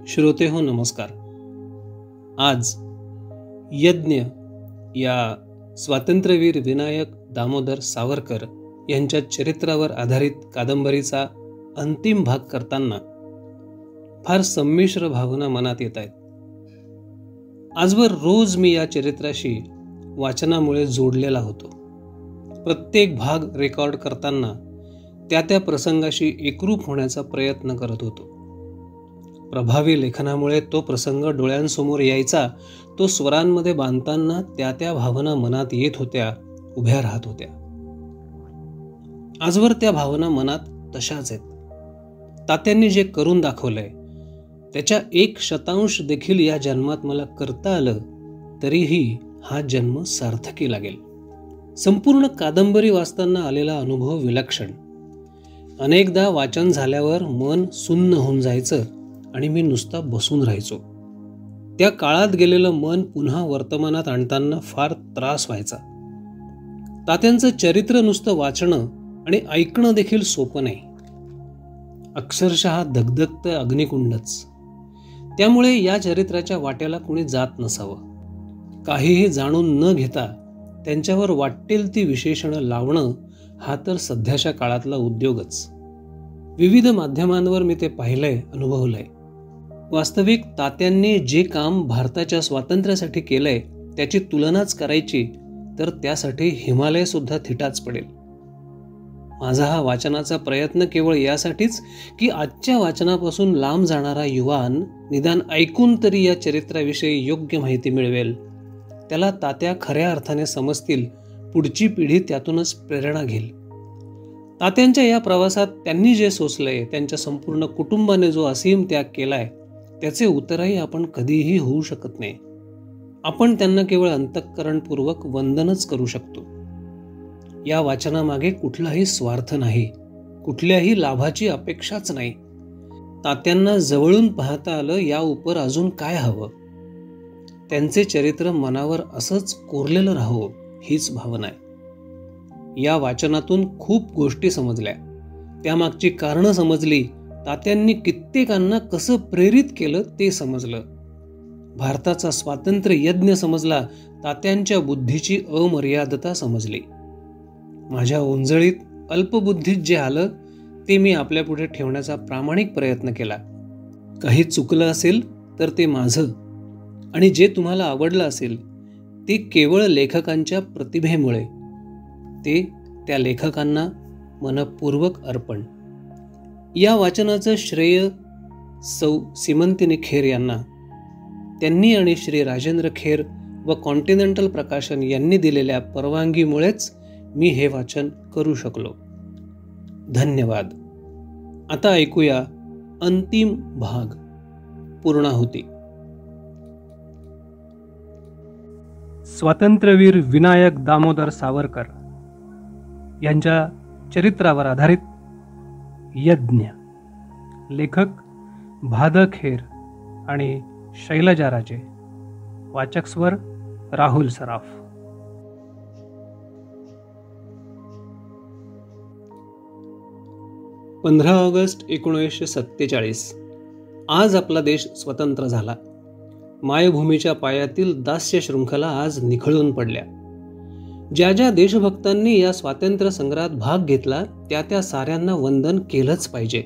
श्रोते हो नमस्कार. आज यज्ञ या स्वातंत्र्यवीर विनायक दामोदर सावरकर यांच्या चरित्रावर आधारित कादंबरीचा अंतिम भाग करताना फार संमिश्र भावना मनात येत आहेत. आजवर रोज मी या चरित्राशी वाचनामुळे जोडलेला होतो. प्रत्येक भाग रेकॉर्ड करताना त्या प्रसंगाशी एकरूप होण्याचा प्रयत्न करत होतो. प्रभावी लेखनामुळे तो प्रसंग डोळ्यांसमोर यायचा, तो स्वरांमध्ये बांधताना त्या भावना मनात येत होत्या, उभ्या राहत होत्या. आजवर त्या भावना मनात तशाच आहेत. तात्यांनी जे करून दाखवलंय त्याच्या 1% देखील या जन्मात मला करता आलं तरीही हा जन्म सार्थकी लागेल. संपूर्ण कादंबरी वाचताना आलेला अनुभव विलक्षण. अनेकदा वाचन झाल्यावर मन सुन्न होऊन जायचं आणि मी नुसता बसून राहायचो. त्या काळात गेलेलं मन पुन्हा वर्तमानात आणताना फार त्रास व्हायचा. तात्यांचं चरित्र नुसतं वाचणं आणि ऐकणं देखील सोपं नाही. अक्षरशः धगधगतं अग्निकुंडच. त्यामुळे या चरित्राच्या वाट्याला कुणी जात नसावं. काहीही जाणून न घेता त्यांच्यावर वाटेल ती विशेषणं लावणं हा तर सध्याच्या काळातला उद्योगच. विविध माध्यमांवर मी ते पाहिलंय, अनुभवलंय. वास्तविक तात्यांनी जे काम भारताच्या स्वातंत्र्यासाठी केलंय त्याची तुलनाच करायची तर त्यासाठी हिमालय सुद्धा थिटाच पडेल. माझा हा वाचनाचा प्रयत्न केवळ यासाठीच की आजच्या वाचनापासून लांब जाणारा युवान निदान ऐकून तरी या चरित्राविषयी योग्य माहिती मिळवेल. त्याला तात्या खऱ्या अर्थाने समजतील, पुढची पिढी त्यातूनच प्रेरणा घेईल. तात्यांच्या या प्रवासात त्यांनी जे सोसलंय, त्यांच्या संपूर्ण कुटुंबाने जो असीम त्याग केलाय त्याचे उत्तरही आपण कधीही होऊ शकत नाही. आपण त्यांना केवळ अंतःकरणपूर्वक वंदनच करू शकतो. या वाचनामागे कुठलाही स्वार्थ नाही, कुठल्याही लाभाची अपेक्षाच नाही. तात्यांना जवळून पाहता आलं, या उपर अजून काय हवं. त्यांचे चरित्र मनावर असंच कोरलेलं राहावं हीच भावना आहे. या वाचनातून खूप गोष्टी समजल्या, त्यामागची कारणं समजली. तात्यांनी कित्येकांना कसं प्रेरित केलं ते समजलं. भारताचा स्वातंत्र्य यज्ञ समजला. तात्यांच्या बुद्धीची अमर्यादता समजली. माझ्या ओंजळीत अल्पबुद्धीत जे आलं ते मी आपल्यापुढे ठेवण्याचा प्रामाणिक प्रयत्न केला. काही चुकलं असेल तर ते माझं, आणि जे तुम्हाला आवडलं असेल ते केवळ लेखकांच्या प्रतिभेमुळे. ते त्या लेखकांना मनपूर्वक अर्पण. या वाचनाचं श्रेय सौ सीमंतिनी खेर यांना, त्यांनी आणि श्री राजेंद्र खेर व कॉन्टिनेंटल प्रकाशन यांनी दिलेल्या परवानगीमुळेच मी हे वाचन करू शकलो. धन्यवाद. आता ऐकूया अंतिम भाग, पूर्णाहुती. स्वातंत्र्यवीर विनायक दामोदर सावरकर यांच्या चरित्रावर आधारित यज्ञ. लेखक भाद खेर आणि शैलजा राजे. वाचक स्वर राहुल सराफ. ऑगस्ट 1947. आज आपला देश स्वतंत्र झाला. मायभूमीच्या पायातील दास्य शृंखला आज निखळून पडल्या. ज्या देशभक्तांनी या स्वातंत्र्य संग्रामात भाग घेतला त्या साऱ्यांना वंदन केलंच पाहिजे.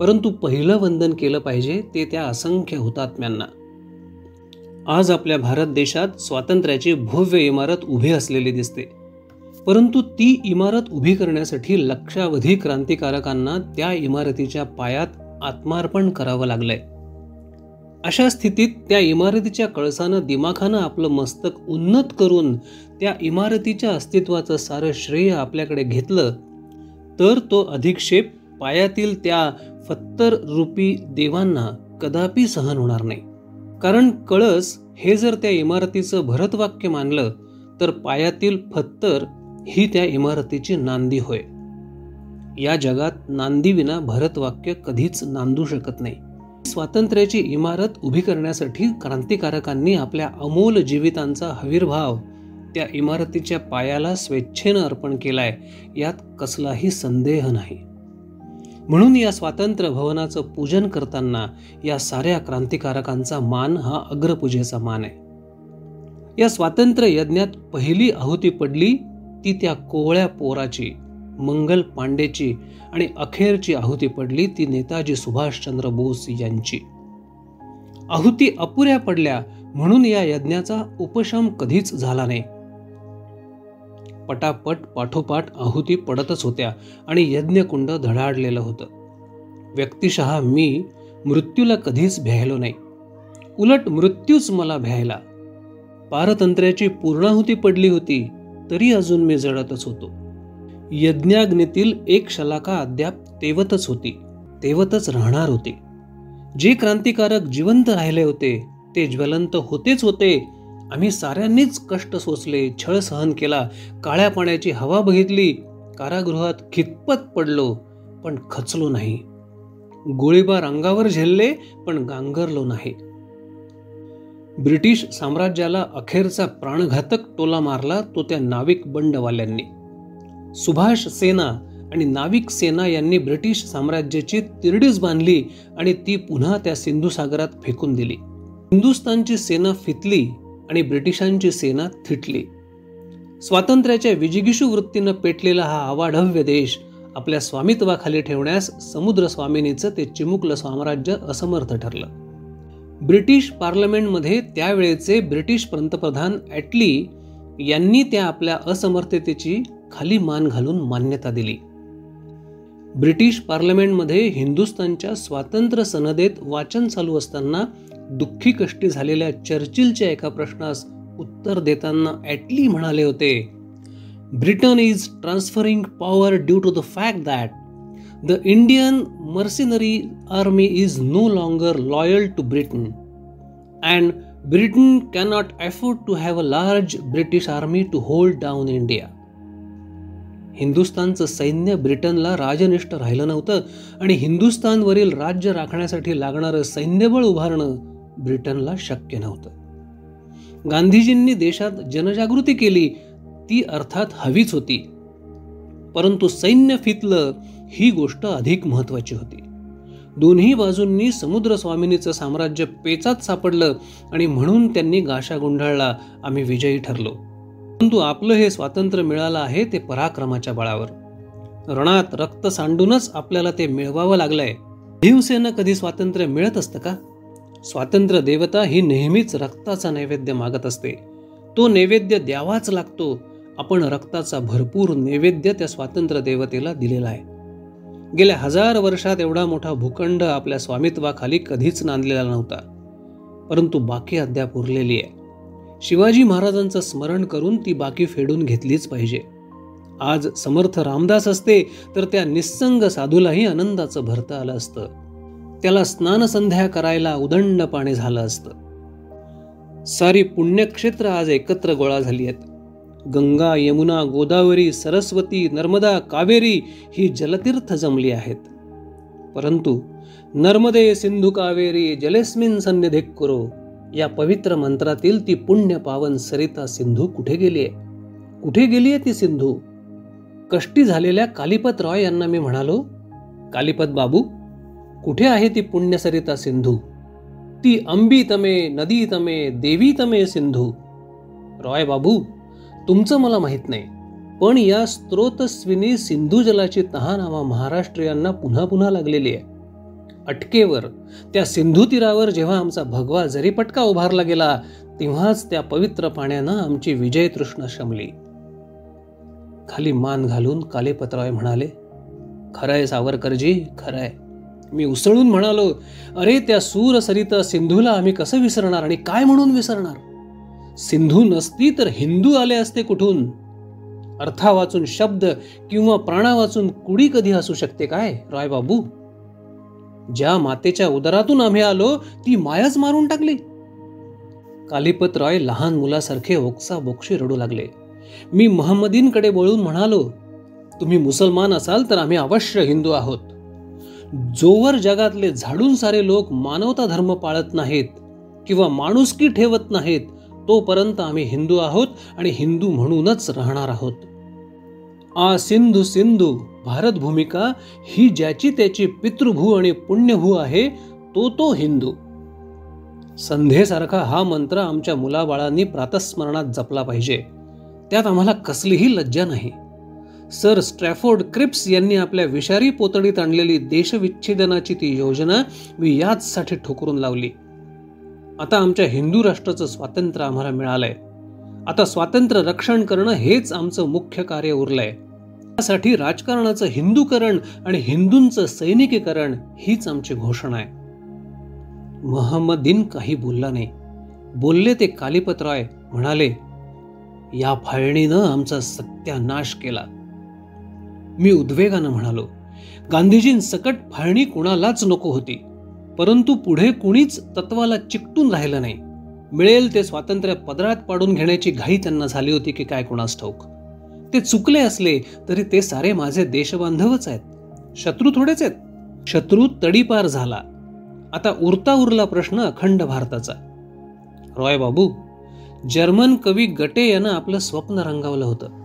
परंतु पहिलं वंदन केलं पाहिजे ते त्या असंख्य हुतात्म्यांना. आज आपल्या भारत देशात स्वातंत्र्याची भव्य इमारत उभी असलेली दिसते. परंतु ती इमारत उभी करण्यासाठी लक्षावधी क्रांतिकारकांना त्या इमारतीच्या पायात आत्मार्पण करावं लागलंय. अशा स्थितीत त्या इमारतीच्या कळसानं दिमाखानं आपलं मस्तक उन्नत करून त्या इमारतीच्या अस्तित्वाचं सारं श्रेय आपल्याकडे घेतलं तर तो अधिक्षेप पायातील त्या फत्तर रूपी देवांना कदापि सहन होणार नाही. कारण कळस हे जर त्या इमारतीचं भरतवाक्य मानलं तर पायातील फत्तर ही त्या इमारतीची नांदी होय. या जगात नांदीविना भरतवाक्य कधीच नांदू शकत नाही. स्वातंत्र्याची इमारत उभी करण्यासाठी क्रांतिकारकांनी आपल्या अमोल जीवितांचा आविर्भाव त्या इमारतीच्या पायाला स्वेच्छेनं अर्पण केलाय, यात कसलाही संदेह नाही. म्हणून या स्वातंत्र्य भवनाचं पूजन करताना या साऱ्या क्रांतिकारकांचा मान हा अग्रपूजेचा मान आहे. या स्वातंत्र्य यज्ञात पहिली आहुती पडली ती त्या कोवळ्या पोराची, मंगल पांडेची, आणि अखेरची आहुती पडली ती नेताजी सुभाषचंद्र बोस यांची. आहुती अपुऱ्या पडल्या म्हणून या यज्ञाचा उपशम कधीच झाला नाही. पटापट पाठोपाठ आहुती पडतच होत्या आणि यज्ञकुंड धडाडलेलं होतं. व्यक्तिशः मी मृत्यूला कधीच भ्यायलो नाही, उलट मृत्यूच मला भ्यायला. पारतंत्र्याची पूर्णाहुती पडली होती तरी अजून मी जळतच होतो. यज्ञाग्नीतील एक शलाका अद्याप तेवतच होती, तेवतच राहणार होती. जे क्रांतिकारक जिवंत राहिले होते ते ज्वलंत होतेच होते. आम्ही साऱ्यांनीच कष्ट सोसले, छळ सहन केला, काळ्या पाण्याची हवा बघितली, कारागृहात खितपत पडलो पण खचलो नाही. गोळीबार अंगावर झेलले पण गांगरलो नाही. ब्रिटिश साम्राज्याला अखेरचा प्राणघातक टोला मारला तो त्या नाविक बंडवाल्यांनी. सुभाष सेना आणि नाविक सेना यांनी ब्रिटिश साम्राज्याची तिरडीच बांधली आणि ती पुन्हा त्या सिंधू सागरात फेकून दिली. हिंदुस्थानची सेना फितली आणि ब्रिटिशांची सेना थिटली. स्वातंत्र्याच्या विजिगीषू वृत्तीनं पेटलेला हा अवाढव्य देश आपल्या स्वामित्वाखाली ठेवण्यास समुद्र स्वामिनीचं ते चिमुकलं साम्राज्य असमर्थ ठरलं. ब्रिटिश पार्लमेंटमध्ये त्यावेळेचे ब्रिटिश पंतप्रधान ॲटली यांनी त्या आपल्या असमर्थतेची खाली मान घालून मान्यता दिली. ब्रिटिश पार्लमेंटमध्ये हिंदुस्थानच्या स्वातंत्र्य सनदेत वाचन चालू असताना दुःखी कष्टी झालेल्या चर्चिलच्या एका प्रश्नास उत्तर देताना ॲटली म्हणाले होते, Britain is transferring power due to the fact that the Indian mercenary army is no longer loyal to Britain and Britain cannot afford to have a large British army to hold down India. हिंदुस्थानचं सैन्य ब्रिटनला राजनिष्ठ राहिलं नव्हतं आणि हिंदुस्थानवरील राज्य राखण्यासाठी लागणारं सैन्यबळ उभारणं ब्रिटनला शक्य नव्हतं. गांधीजींनी देशात जनजागृती केली, ती अर्थात हवीच होती, परंतु सैन्य फितलं ही गोष्ट अधिक महत्वाची होती. दोन्ही बाजूंनी समुद्र स्वामिनीचं साम्राज्य पेचात सापडलं आणि म्हणून त्यांनी गाशा गुंडाळला. आम्ही विजयी ठरलो. परंतु आपलं हे स्वातंत्र्य मिळालं आहे ते पराक्रमाच्या बळावर. रणात रक्त सांडूनच आपल्याला ते मिळवावं लागलंय. हिंसेनं कधी स्वातंत्र्य मिळत असतं का? स्वातंत्र्य देवता ही नेहमीच रक्ताचा नैवेद्य मागत असते. तो नैवेद्य द्यावाच लागतो. आपण रक्ताचा भरपूर नैवेद्य त्या स्वातंत्र्य देवतेला दिलेला आहे. गेल्या 1000 वर्षात एवढा मोठा भूखंड आपल्या स्वामित्वाखाली कधीच नांदलेला नव्हता, परंतु बाकी अद्याप उरलेली आहे. शिवाजी महाराजांचं स्मरण करून ती बाकी फेडून घेतलीच पाहिजे. आज समर्थ रामदास असते तर त्या निस्संग साधूलाही आनंदाचं भरतं आलं असतं. त्याला स्नानसंध्या करायला उदंड पाणी झालं असतं. सारी पुण्यक्षेत्र आज एकत्र गोळा झाली आहेत. गंगा, यमुना, गोदावरी, सरस्वती, नर्मदा, कावेरी ही जलतीर्थ जमली आहेत. परंतु नर्मदे सिंधू कावेरी जलेस्मिन सन्निधे कुरु या पवित्र मंत्रातील ती पुण्य पावन सरिता सिंधू कुठे गेली आहे? कुठे गेली आहे ती सिंधू? कष्टी झालेल्या कालिपत रॉय यांना मी म्हणालो, कालिपत बाबू, कुठे आहे ती पुण्य सरिता सिंधू? ती अंबी तमे, नदी तमे, देवी तमे सिंधू. रॉय बाबू, तुमचं मला माहित नाही, पण या स्त्रोतस्विनी सिंधू जलाची तहान आम्हा महाराष्ट्रीयांना पुन्हा पुन्हा लागलेली आहे. अटकेवर त्या सिंधू तीरावर जेव्हा आमचा भगवा जरीपटका उभारला गेला तेव्हाच त्या पवित्र पाण्यानं आमची विजय तृष्णा शमली. खाली मान घालून कालेपतराय म्हणाले, खरंय सावरकरजी, खरंय. मी उसळून म्हणालो, अरे त्या सूर सरिता सिंधूला आम्ही कसं विसरणार आणि काय म्हणून विसरणार? सिंधू नसती तर हिंदू आले असते कुठून? अर्था वाचून शब्द किंवा प्राणा वाचून कुडी कधी असू शकते काय रॉय बाबू? ज्या मातेच्या उदरातून आम्ही आलो ती मायाच मारून टाकली. कालिपत रॉय लहान मुलासारखे ओक्सा बोक्षी रडू लागले. मी महम्मदींकडे वळून म्हणालो, तुम्ही मुसलमान असाल तर आम्ही अवश्य हिंदू आहोत. जोवर जगातले झाडून सारे लोक मानवता धर्म पाळत नाहीत किंवा माणुसकी ठेवत नाहीत तोपर्यंत आम्ही हिंदू आहोत आणि हिंदू म्हणूनच राहणार आहोत. आ सिंधू सिंधू भारत भूमिका ही ज्याची त्याची पितृभू आणि पुण्यभू आहे तो हिंदू. संध्येसारखा हा मंत्र आमच्या मुलाबाळांनी प्रातस्मरणात जपला पाहिजे. त्यात आम्हाला कसलीही लज्जा नाही. सर स्ट्रॅफोर्ड क्रिप्स यांनी आपल्या विषारी पोतडीत आणलेली देशविच्छेदनाची ती योजना मी याचसाठी ठोकरून लावली. आता आमच्या हिंदू राष्ट्राचं स्वातंत्र्य आम्हाला मिळालंय. आता स्वातंत्र्य रक्षण करणं हेच आमचं मुख्य कार्य उरलंय. त्यासाठी राजकारणाचं हिंदूकरण आणि हिंदूंचं सैनिकीकरण हीच आमची घोषणा आहे. महम्मदीन काही बोलला नाही. बोलले ते कालिपतराय म्हणाले, या फाळणीनं आमचा सत्यानाश केला. मी उद्वेगानं म्हणालो, गांधीजींसकट फाळणी कुणालाच नको होती, परंतु पुढे कुणीच तत्वाला चिकटून राहिलं नाही. मिळेल ते स्वातंत्र्य पदरात पाडून घेण्याची घाई त्यांना झाली होती की काय कुणास ठाऊक. ते चुकले असले तरी ते सारे माझे देशबांधवच आहेत, शत्रू थोडेच आहेत. शत्रू तडीपार झाला. आता उरला प्रश्न अखंड भारताचा. रॉय बाबू, जर्मन कवी गटे यानं आपलं स्वप्न रंगावलं होतं.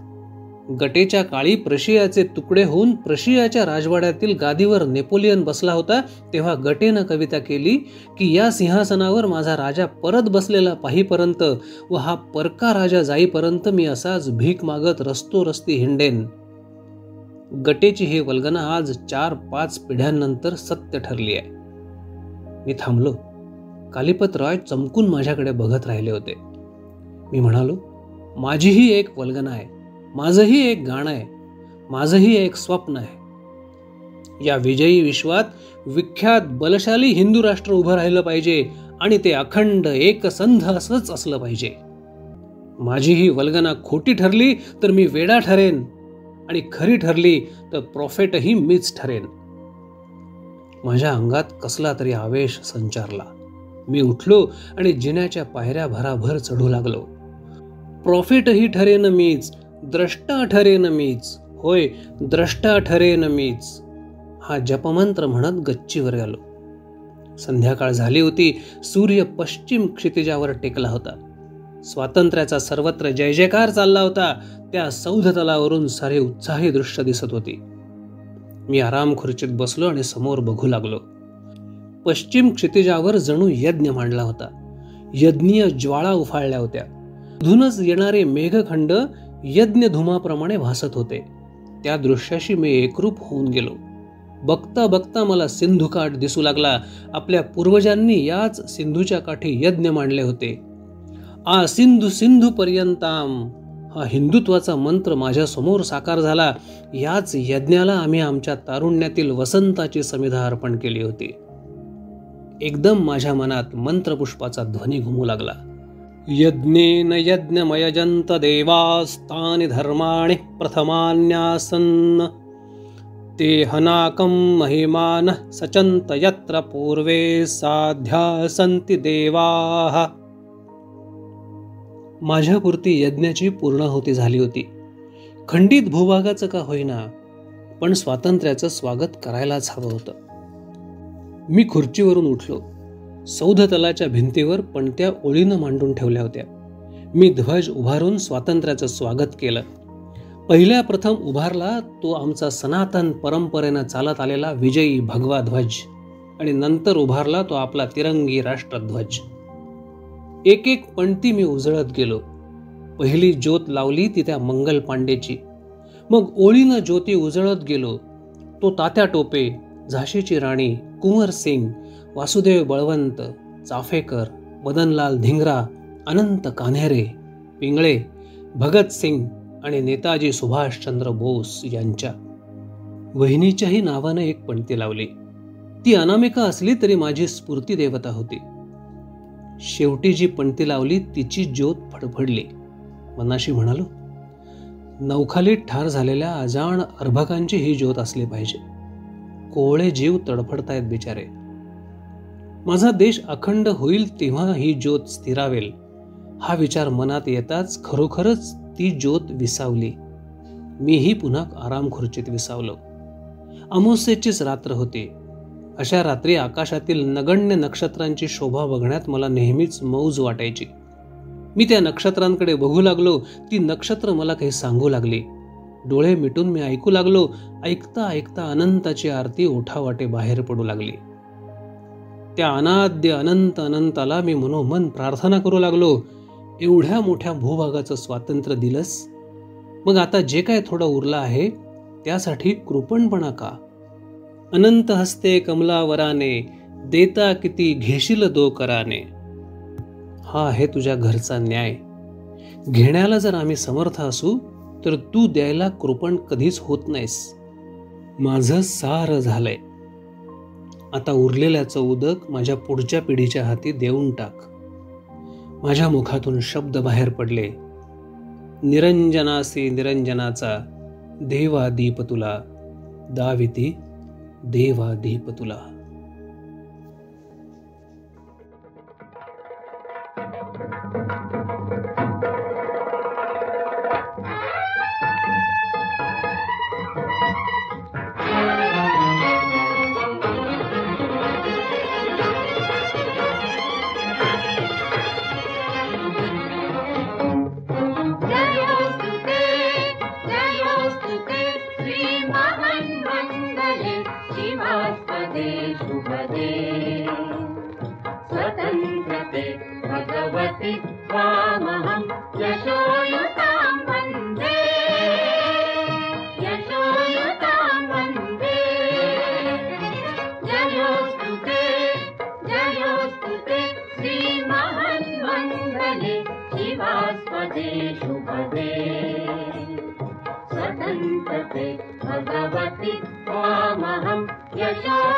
गटेच्या काळी प्रशियाचे तुकडे होऊन प्रशियाच्या राजवाड्यातील गादीवर नेपोलियन बसला होता, तेव्हा गटेनं कविता केली की या सिंहासनावर माझा राजा परत बसलेला पाहीपर्यंत व हा परका राजा जाईपर्यंत मी असाच भीक मागत रस्ती हिंडेन. गटेची ही वल्गना आज 4-5 पिढ्यांनंतर सत्य ठरली आहे. मी थांबलो. कालिपतराय चमकून माझ्याकडे बघत राहिले होते. मी म्हणालो, माझीही एक वल्गना आहे, माझंही एक गाणं आहे, माझंही एक स्वप्न आहे. या विजयी विश्वात विख्यात बलशाली हिंदू राष्ट्र उभं राहिलं पाहिजे आणि ते अखंड एकसंध असंच असलं पाहिजे. माझी ही वल्गना खोटी ठरली तर मी वेडा ठरेन आणि खरी ठरली तर प्रॉफेटही मीच ठरेन. माझ्या अंगात कसला तरी आवेश संचारला. मी उठलो आणि जिन्याच्या पायऱ्या भराभर चढू लागलो. प्रॉफिटही ठरेन मीच, द्रष्टा ठरेन मीच, होय द्रष्टा ठरेन मीच, हा जपमंत्र म्हणत गच्चीवर गेलो. संध्याकाळ झाली होती. सूर्य पश्चिम क्षितिजावर टेकला होता. स्वातंत्र्याचा सर्वत्र जय जयकार चालला होता. त्या सौध तलावरून सारे उत्साही दृश्य दिसत होती. मी आराम खुर्चीत बसलो आणि समोर बघू लागलो. पश्चिम क्षितिजावर जणू यज्ञ मांडला होता. यज्ञीय ज्वाळा उफाळल्या होत्या. धूनच येणारे मेघखंड यज्ञ धुमाप्रमाणे भासत होते. त्या दृश्याशी मी एकरूप होऊन गेलो. बघता बघता मला सिंधुकाठ दिसू लागला. आपल्या पूर्वजांनी याच सिंधूच्या काठी यज्ञ मांडले होते. आ सिंधू सिंधू पर्यंताम हा हिंदुत्वाचा मंत्र माझ्या समोर साकार झाला. याच यज्ञाला आम्ही आमच्या तारुण्यातील वसंताची समिधा अर्पण केली होती. एकदम माझ्या मनात मंत्रपुष्पाचा ध्वनी घुमू लागला. यज्ञेन यज्ञमयजंत देवास्तानि धर्माणि प्रथमान्यासन् ते हनाकं महिमान सचंत यत्र पूर्वे साध्या संति देवाः. माझ्यापुरती यज्ञाची पूर्णाहुती झाली होती. खंडित भूभागाचं का होईना, पण स्वातंत्र्याचं स्वागत करायलाच हवं होतं. मी खुर्चीवरून उठलो. सौध तलाच्या भिंतीवर पणत्या ओळीनं मांडून ठेवल्या होत्या. मी ध्वज उभारून स्वातंत्र्याचं स्वागत केलं. पहिल्या प्रथम उभारला तो आमचा सनातन परंपरेनं चालत आलेला विजयी भगवा ध्वज आणि नंतर उभारला तो आपला तिरंगी राष्ट्रध्वज. एक एक पणती मी उजळत गेलो. पहिली ज्योत लावली ती त्या मंगल पांडेची. मग ओळीनं ज्योती उजळत गेलो. तो तात्या टोपे, झाशीची राणी, कुंवर सिंग, वासुदेव बळवंत, चाफेकर, मदनलाल धिंगरा, अनंत कान्हेरे, पिंगळे, भगतसिंग आणि नेताजी सुभाषचंद्र बोस यांच्या. वहिनीच्याही नावानं एक पणती लावली. ती अनामिका असली तरी माझी स्फूर्ती देवता होती. शेवटी जी पणती लावली तिची ज्योत फडफडली. मनाशी म्हणालो, नौखालीत ठार झालेल्या अजाण अर्भकांची ही ज्योत असली पाहिजे. कोवळे जीव तडफडतायत बिचारे. माझा देश अखंड होईल तेव्हा ही ज्योत स्थिरावेल हा विचार मनात येताच खरोखरच ती ज्योत विसावली. मीही पुन्हा आराम खुर्चीत विसावलो. अमावास्येचीच रात्र होती. अशा रात्री आकाशातील नगण्य नक्षत्रांची शोभा बघण्यात मला नेहमीच मौज वाटायची. मी त्या नक्षत्रांकडे बघू लागलो. ती नक्षत्र मला काही सांगू लागली. डोळे मिटून मी ऐकू लागलो. ऐकता ऐकता अनंताची आरती ओठावाटे बाहेर पडू लागली. त्या अनाद्य अनंत अनंताला मी मनोमन प्रार्थना करू लागलो. एवढ्या मोठ्या भूभागाचं स्वातंत्र्य दिलंस, मग आता जे काय थोडं उरलं आहे त्यासाठी कृपणपणा का? अनंत हस्ते कमलावराने, देता किती घेशील दो कराने. हा आहे तुझ्या घरचा न्याय. घेण्याला जर आम्ही समर्थ असू तर तू द्यायला कृपण कधीच होत नाहीस. माझं सार झालंय. आता उरलेल्याचं उदक माझ्या पुढच्या पिढीच्या हाती देऊन टाक. माझ्या मुखातून शब्द बाहेर पडले. निरंजनासी निरंजनाचा, देवा दीप तुला, दाविती देवा दीप तुला. स्वतंत्रते भगवति त्वामहं यशोयुतां वन्दे, यशोयुतां वन्दे. जयोस्तु ते श्रीमन्मङ्गले शिवास्पदे शुभदे. स्वतंत्रते भगवति त्वामहं यशो